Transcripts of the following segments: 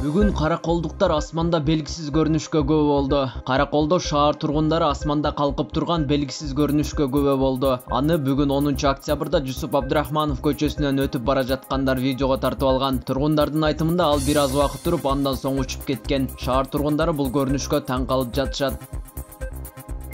Бүгүн караколдуктар асманда белгисиз көрүнүшкө күбө болду. Караколдо шаар тургундары асманда калкып турган белгисиз көрүнүшкө күбө болду. Аны бүгүн 10 октябрда Жусуп Абдрахманов көчөсүнөн өтүп бара жаткандар видеого тартып алган. Тургундардын айтымында ал бир аз убакыт туруп, андан соң учуп кеткен. Шаар тургундары бул көрүнүшкө таң калып жатышат.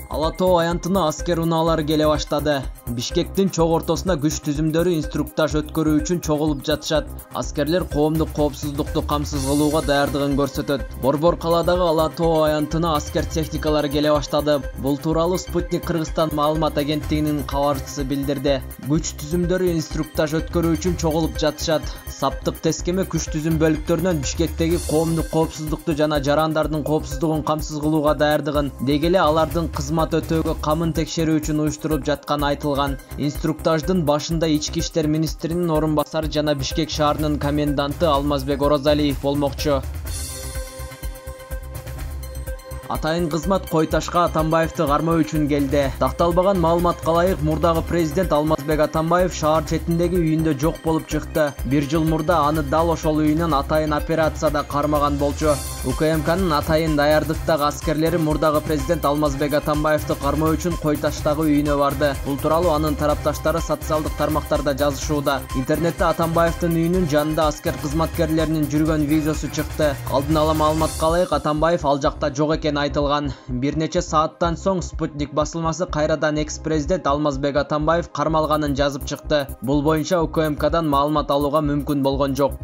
Ала Тоо аянтына аскер унаалары келе баштады. Бишкектин чок ортосуна күч түзүмдөрү инструктаж өткөрүү үчүн чогулуп жатышат. Аскерлер коомдук коопсуздукту камсыз кылууга даярдыгын көрсөтөт. Борбор калаадагы Ала Тоо аянтына аскер техникалары келе баштады. Бул тууралуу Спутник Кыргызстан маалымат агенттигинин кабарчысы билдирди. Күч түзүмдөрү инструктаж өткөрүү үчүн чогулуп жатышат. Саптык тескеме күч түзүм бөлүктөрүнөн Бишкектеги коомдук коопсуздукту жана жарандардын коопсуздугун камсыз кылууга даярдыгын, деги эле алардын кызмат өтөөгө камын текшерүү үчүн уюштурулуп жатканы айтылган. Инструктаждын башында Ички иштер министринин орун басары жана Бишкек шаарынын коменданты Алмазбек Оразалиев болмокчу. Атайын кызмат Койташка Атамбаевди кармоо үчүн келди. Такталбаган маалыматка ылайык, мурдагы президент Алмазбек Атамбаев шаар четиндеги үйүндө жок болуп чыкты. Бир жыл мурда аны дал ошол үйүнөн атайын операцияда кармаган болчу. УКМКнын атайын даярдыктагы аскерлери мурдагы президент Алмазбек Атамбаевди кармоо үчүн Койташтагы үйүнө барды. Бул тууралуу анын тарапташтары социалдык тармактарда жазышууда. Интернетте Атамбаевдин үйүнүн жанында аскер кызматкерлеринин жүргөн видеосу чыкты. Алдын ала маалыматка ылайык, Атамбаев ал жакта жок экени айтылган. Бир нече сааттан соң Спутник басылмасы кайрадан экс-президент Алмазбек Атамбаев кармалганын жазып чыкты. Бул боюнча УКМКдан маалымат алууга мүмкүн болгон жок.